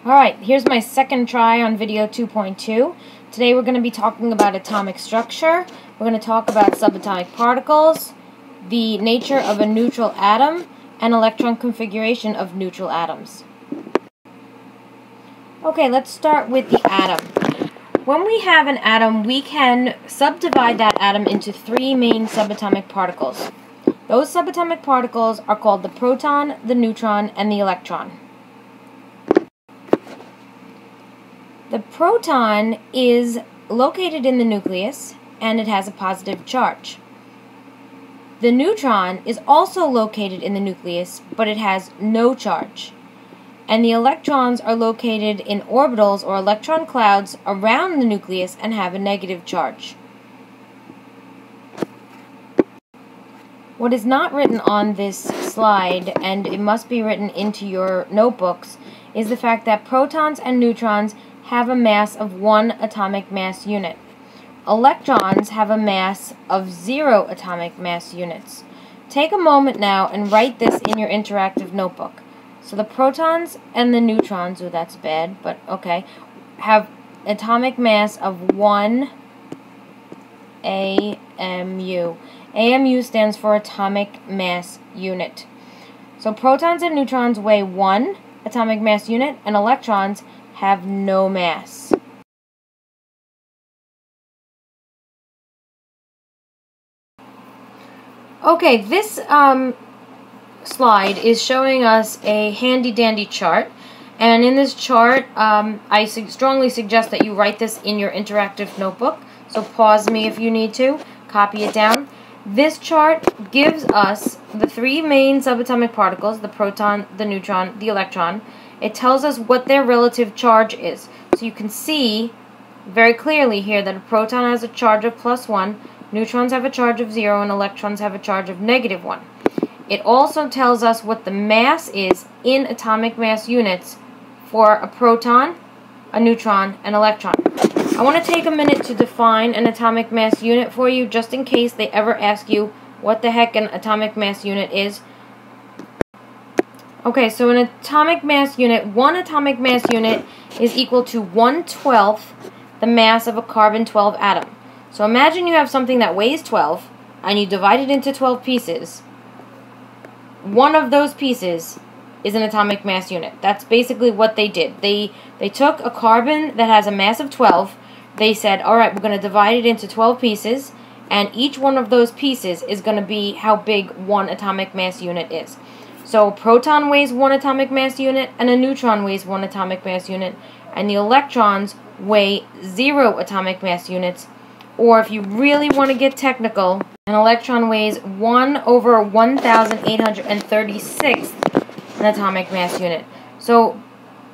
Alright, here's my second try on video 2.2. Today we're going to be talking about atomic structure. We're going to talk about subatomic particles, the nature of a neutral atom, and electron configuration of neutral atoms. Okay, let's start with the atom. When we have an atom, we can subdivide that atom into three main subatomic particles. Those subatomic particles are called the proton, the neutron, and the electron. The proton is located in the nucleus, and it has a positive charge. The neutron is also located in the nucleus, but it has no charge. And the electrons are located in orbitals or electron clouds around the nucleus and have a negative charge. What is not written on this slide, and it must be written into your notebooks, is the fact that protons and neutrons have a mass of 1 atomic mass unit. Electrons have a mass of 0 atomic mass units. Take a moment now and write this in your interactive notebook. So the protons and the neutrons, oh that's bad, but okay, have atomic mass of 1 AMU. AMU stands for atomic mass unit. So protons and neutrons weigh 1 atomic mass unit, and electrons have no mass. Okay, this slide is showing us a handy-dandy chart, and in this chart I strongly suggest that you write this in your interactive notebook, so pause me if you need to, copy it down. This chart gives us the three main subatomic particles, the proton, the neutron, the electron. It tells us what their relative charge is. So you can see very clearly here that a proton has a charge of +1, neutrons have a charge of 0, and electrons have a charge of -1. It also tells us what the mass is in atomic mass units for a proton, a neutron, and electron. I want to take a minute to define an atomic mass unit for you, just in case they ever ask you what the heck an atomic mass unit is. Okay, so an atomic mass unit, one atomic mass unit is equal to 1/12 the mass of a carbon-12 atom. So imagine you have something that weighs 12, and you divide it into 12 pieces. One of those pieces is an atomic mass unit. That's basically what they did. They took a carbon that has a mass of 12, they said, alright, we're going to divide it into 12 pieces, and each one of those pieces is going to be how big one atomic mass unit is. So a proton weighs 1 atomic mass unit, and a neutron weighs 1 atomic mass unit, and the electrons weigh 0 atomic mass units, or if you really want to get technical, an electron weighs 1/1836 an atomic mass unit. So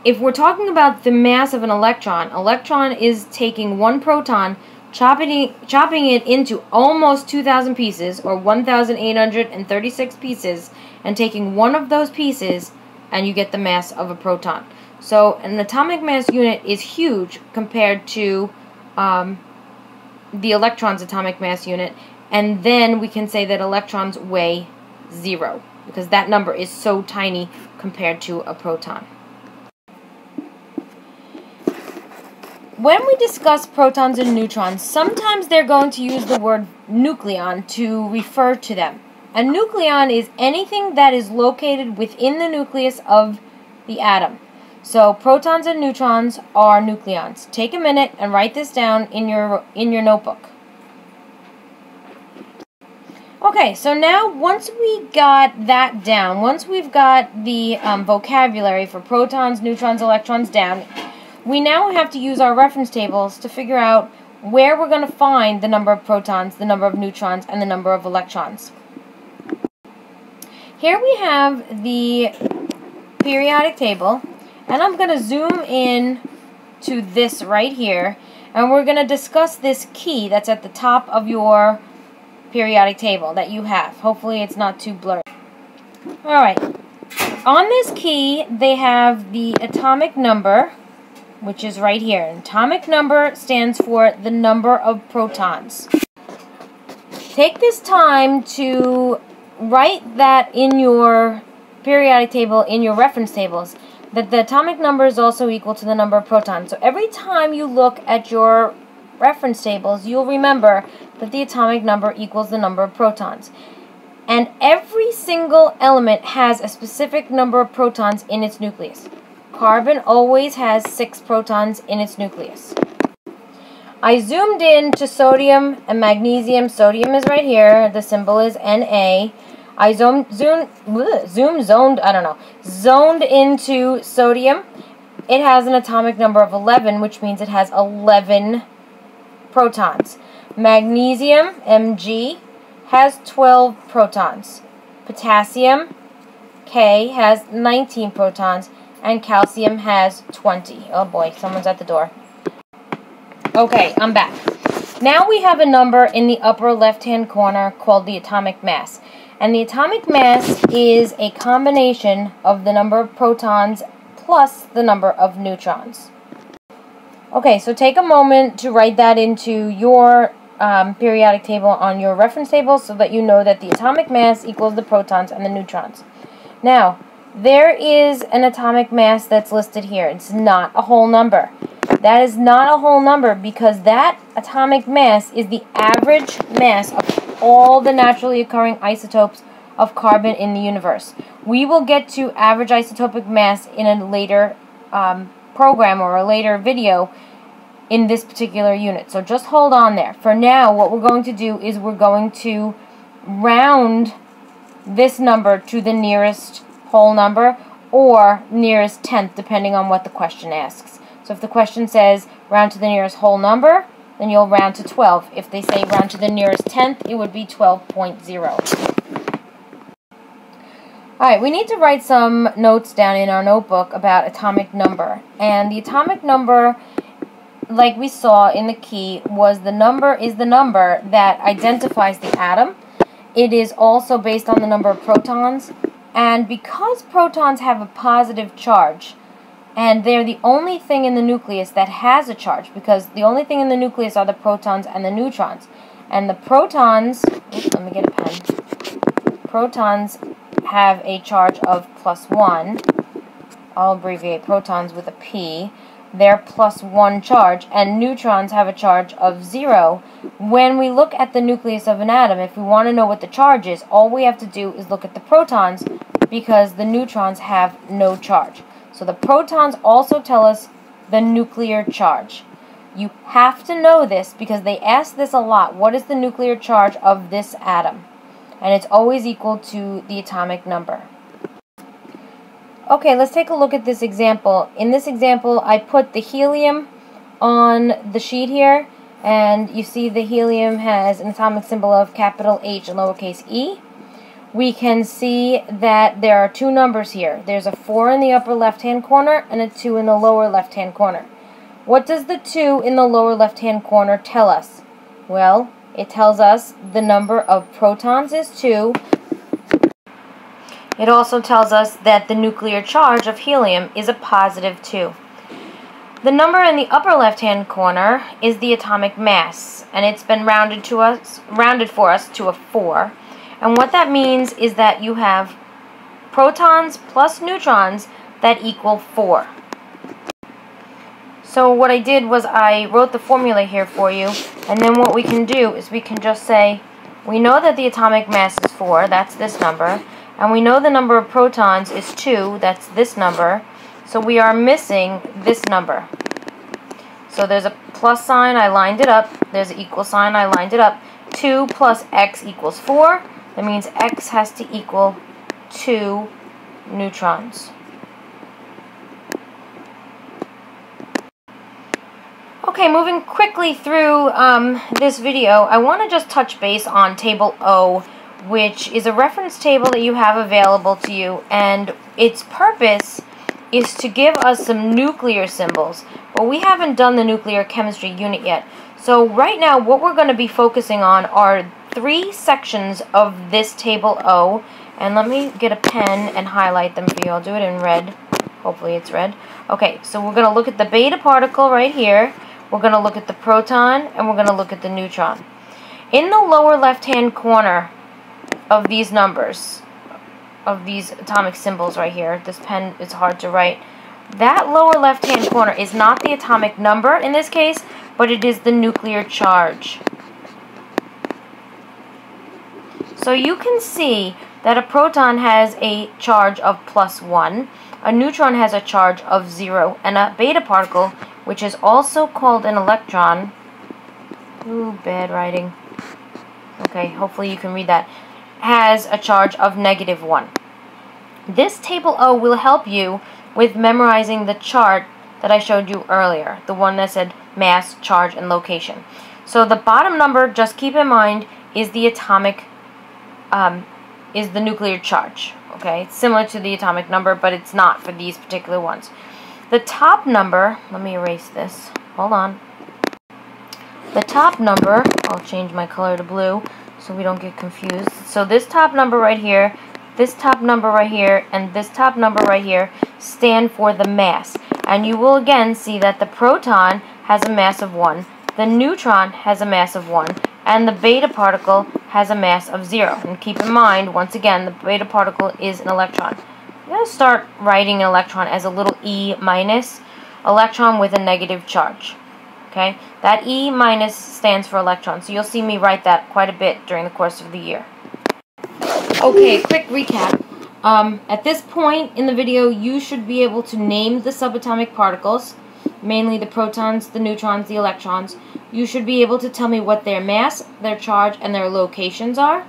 if we're talking about the mass of an electron is taking one proton, chopping it into almost 2,000 pieces, or 1,836 pieces, and taking one of those pieces, and you get the mass of a proton. So an atomic mass unit is huge compared to the electron's atomic mass unit, and then we can say that electrons weigh 0, because that number is so tiny compared to a proton. When we discuss protons and neutrons, sometimes they're going to use the word nucleon to refer to them. A nucleon is anything that is located within the nucleus of the atom. So protons and neutrons are nucleons. Take a minute and write this down in your notebook. Okay, so now once we got that down, once we've got the vocabulary for protons, neutrons, electrons down, we now have to use our reference tables to figure out where we're going to find the number of protons, the number of neutrons, and the number of electrons. Here we have the periodic table, and I'm going to zoom in to this right here, and we're going to discuss this key that's at the top of your periodic table that you have. Hopefully it's not too blurry. Alright, on this key they have the atomic number, which is right here. Atomic number stands for the number of protons. Take this time to write that in your periodic table, in your reference tables. that the atomic number is also equal to the number of protons. So every time you look at your reference tables, you'll remember that the atomic number equals the number of protons. And every single element has a specific number of protons in its nucleus. Carbon always has 6 protons in its nucleus. I zoomed in to sodium and magnesium. Sodium is right here. The symbol is Na. I zoned into sodium. It has an atomic number of 11, which means it has 11 protons. Magnesium, Mg, has 12 protons. Potassium, K, has 19 protons. And calcium has 20. Oh boy, someone's at the door. Okay, I'm back. Now we have a number in the upper left-hand corner called the atomic mass. And the atomic mass is a combination of the number of protons plus the number of neutrons. Okay, so take a moment to write that into your periodic table on your reference table so that you know that the atomic mass equals the protons and the neutrons. Now, there is an atomic mass that's listed here. It's not a whole number. That is not a whole number because that atomic mass is the average mass of all the naturally occurring isotopes of carbon in the universe. We will get to average isotopic mass in a later program or a later video in this particular unit. So just hold on there. For now, what we're going to do is we're going to round this number to the nearest whole number or nearest tenth, depending on what the question asks. So if the question says round to the nearest whole number, then you'll round to 12. If they say round to the nearest tenth, it would be 12.0. Alright, we need to write some notes down in our notebook about atomic number. And the atomic number, like we saw in the key, is the number that identifies the atom. It is also based on the number of protons. And because protons have a positive charge, and they're the only thing in the nucleus that has a charge, because the only thing in the nucleus are the protons and the neutrons. And the protons, let me get a pen. Protons have a charge of +1. I'll abbreviate protons with a P. They're +1 charge, and neutrons have a charge of 0. When we look at the nucleus of an atom, if we want to know what the charge is, all we have to do is look at the protons, because the neutrons have no charge. So the protons also tell us the nuclear charge. You have to know this because they ask this a lot. What is the nuclear charge of this atom? And it's always equal to the atomic number. Okay, let's take a look at this example. In this example, I put the helium on the sheet here, and you see the helium has an atomic symbol of capital H and lowercase e. We can see that there are two numbers here. There's a 4 in the upper left-hand corner and a 2 in the lower left-hand corner. What does the 2 in the lower left-hand corner tell us? Well, it tells us the number of protons is 2. It also tells us that the nuclear charge of helium is a +2. The number in the upper left-hand corner is the atomic mass, and it's been rounded for us to a 4. And what that means is that you have protons plus neutrons that equal 4. So what I did was I wrote the formula here for you, and then what we can do is we can just say, we know that the atomic mass is 4, that's this number, and we know the number of protons is 2, that's this number, so we are missing this number. So there's a plus sign, I lined it up, there's an equal sign, I lined it up, 2 plus x equals 4, that means x has to equal 2 neutrons. Okay, moving quickly through this video, I want to just touch base on Table O, which is a reference table that you have available to you, and its purpose is to give us some nuclear symbols, but we haven't done the nuclear chemistry unit yet. So right now, what we're going to be focusing on are 3 sections of this Table O, and let me get a pen and highlight them for you. I'll do it in red. Hopefully it's red. Okay, so we're going to look at the beta particle right here. We're going to look at the proton, and we're going to look at the neutron. In the lower left-hand corner of these numbers, of these atomic symbols right here, this pen is hard to write, That lower left-hand corner is not the atomic number in this case, but it is the nuclear charge. So you can see that a proton has a charge of +1, a neutron has a charge of 0, and a beta particle, which is also called an electron, ooh, bad writing, okay, hopefully you can read that, has a charge of -1. This table O will help you with memorizing the chart that I showed you earlier, the one that said mass, charge, and location. So the bottom number, just keep in mind, is the atomic, is the nuclear charge. Okay, it's similar to the atomic number, but it's not for these particular ones. The top number, let me erase this. Hold on. The top number, I'll change my color to blue so we don't get confused. So this top number right here, this top number right here, and this top number right here stand for the mass. And you will again see that the proton has a mass of 1, the neutron has a mass of 1, and the beta particle has a mass of 0. And keep in mind, once again, the beta particle is an electron. I'm going to start writing an electron as a little E minus, electron with a negative charge. Okay, that E minus stands for electron, so you'll see me write that quite a bit during the course of the year. Okay, quick recap. At this point in the video, you should be able to name the subatomic particles, mainly the protons, the neutrons, the electrons. You should be able to tell me what their mass, their charge, and their locations are.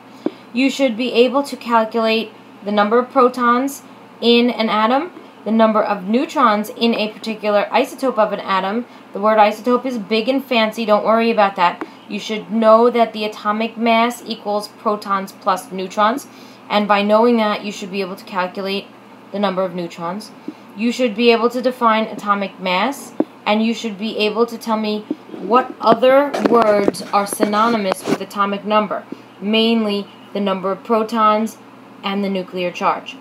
You should be able to calculate the number of protons in an atom, the number of neutrons in a particular isotope of an atom. The word isotope is big and fancy, don't worry about that. You should know that the atomic mass equals protons plus neutrons, and by knowing that, you should be able to calculate the number of neutrons. You should be able to define atomic mass, and you should be able to tell me what other words are synonymous with atomic number, mainly the number of protons and the nuclear charge.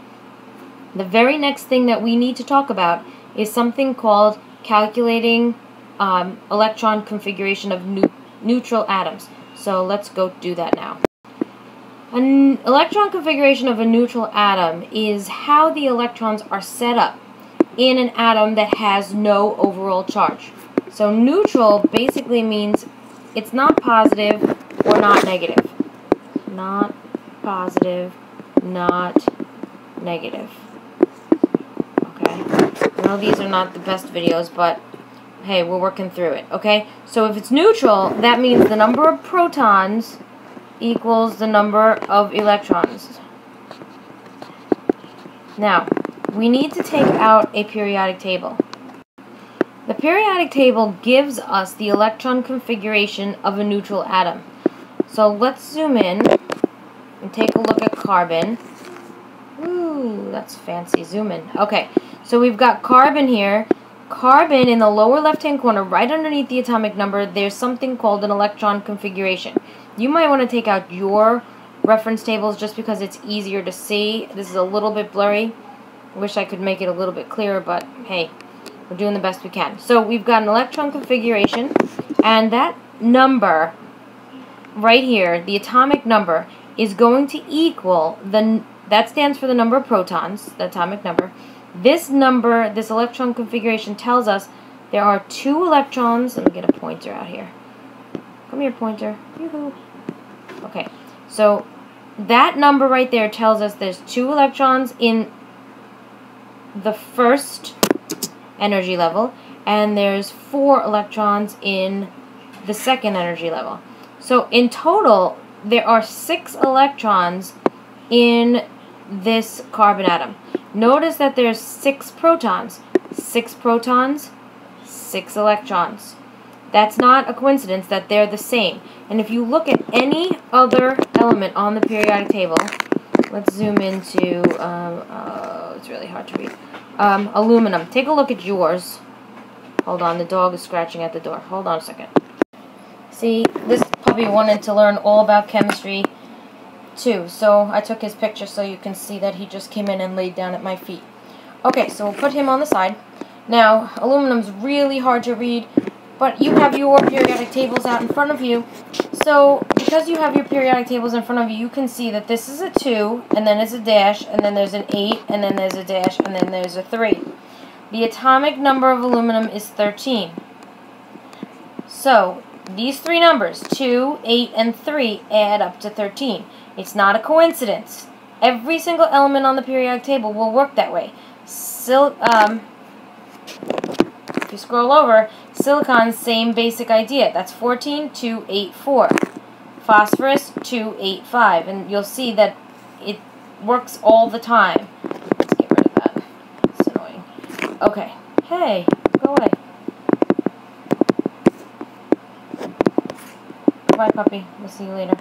The very next thing that we need to talk about is something called calculating electron configuration of neutral atoms. So let's go do that now. An electron configuration of a neutral atom is how the electrons are set up in an atom that has no overall charge. So neutral basically means it's not positive or not negative. Not positive, not negative. Okay. I know these are not the best videos, but hey, we're working through it. Okay? So if it's neutral, that means the number of protons equals the number of electrons. Now, we need to take out a periodic table. The periodic table gives us the electron configuration of a neutral atom. So let's zoom in and take a look at carbon. Ooh, that's fancy. Zoom in. Okay, so we've got carbon here. Carbon in the lower left-hand corner, right underneath the atomic number, there's something called an electron configuration. You might want to take out your reference tables just because it's easier to see. This is a little bit blurry. I wish I could make it a little bit clearer, but hey, we're doing the best we can. So we've got an electron configuration, and that number right here, the atomic number, is going to equal that stands for the number of protons, the atomic number. This number, this electron configuration tells us there are 2 electrons. Let me get a pointer out here. Come here, pointer. Yoo-hoo. Okay, so that number right there tells us there's 2 electrons in the first energy level, and there's 4 electrons in the second energy level. So in total, there are 6 electrons in this carbon atom. Notice that there's 6 protons. 6 protons, 6 electrons. That's not a coincidence that they're the same. And if you look at any other element on the periodic table, let's zoom into, it's really hard to read. Aluminum. Take a look at yours. Hold on, the dog is scratching at the door. Hold on a second. See, this puppy wanted to learn all about chemistry too, so I took his picture so you can see that he just came in and laid down at my feet. Okay, so we'll put him on the side. Now, aluminum's really hard to read, but you have your periodic tables out in front of you. So, because you have your periodic tables in front of you, you can see that this is a 2, and then it's a dash, and then there's an 8, and then there's a dash, and then there's a 3. The atomic number of aluminum is 13. So, these three numbers, 2, 8, and 3, add up to 13. It's not a coincidence. Every single element on the periodic table will work that way. If you scroll over, silicon, same basic idea. That's 14, 2, 8, 4. Phosphorus, 2, 8, 5. And you'll see that it works all the time. Let's get rid of that. It's annoying. Okay. Hey, go away. Bye, puppy. We'll see you later.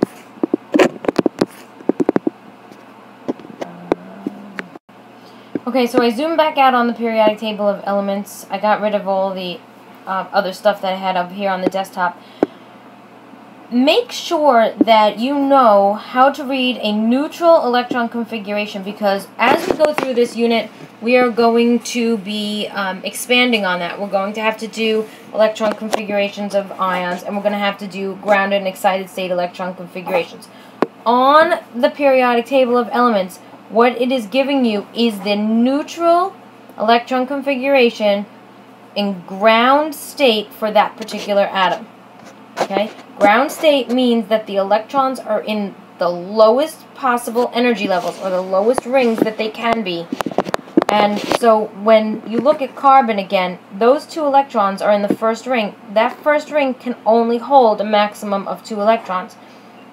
Okay, so I zoomed back out on the periodic table of elements. I got rid of all the other stuff that I had up here on the desktop. Make sure that you know how to read a neutral electron configuration, because as we go through this unit, we are going to be expanding on that. We're going to have to do electron configurations of ions, and we're going to have to do grounded and excited state electron configurations. On the periodic table of elements, what it is giving you is the neutral electron configuration in ground state for that particular atom. Okay? Ground state means that the electrons are in the lowest possible energy levels, or the lowest rings that they can be. And so when you look at carbon again, those 2 electrons are in the first ring. That first ring can only hold a maximum of 2 electrons.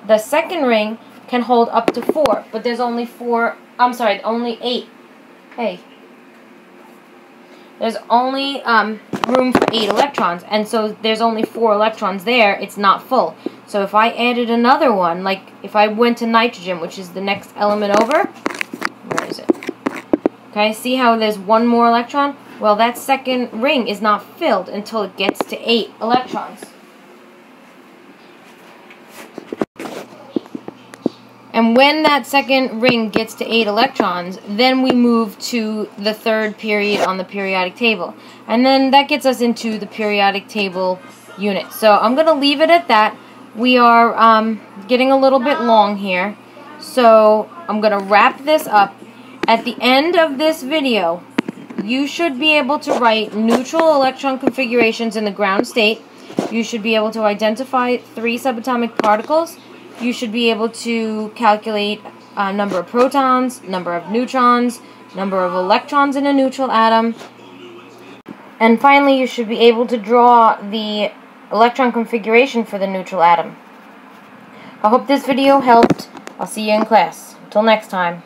The second ring can hold up to 4, but there's only only 8. Hey. There's only room for 8 electrons, and so there's only 4 electrons there. It's not full. So if I added another one, like if I went to nitrogen, which is the next element over, where is it? Okay, see how there's 1 more electron? Well, that second ring is not filled until it gets to 8 electrons. And when that second ring gets to 8 electrons, then we move to the third period on the periodic table. And then that gets us into the periodic table unit. So I'm going to leave it at that. We are getting a little bit long here. So I'm going to wrap this up. At the end of this video, you should be able to write neutral electron configurations in the ground state. You should be able to identify 3 subatomic particles. You should be able to calculate number of protons, number of neutrons, number of electrons in a neutral atom. And finally, you should be able to draw the electron configuration for the neutral atom. I hope this video helped. I'll see you in class. Until next time.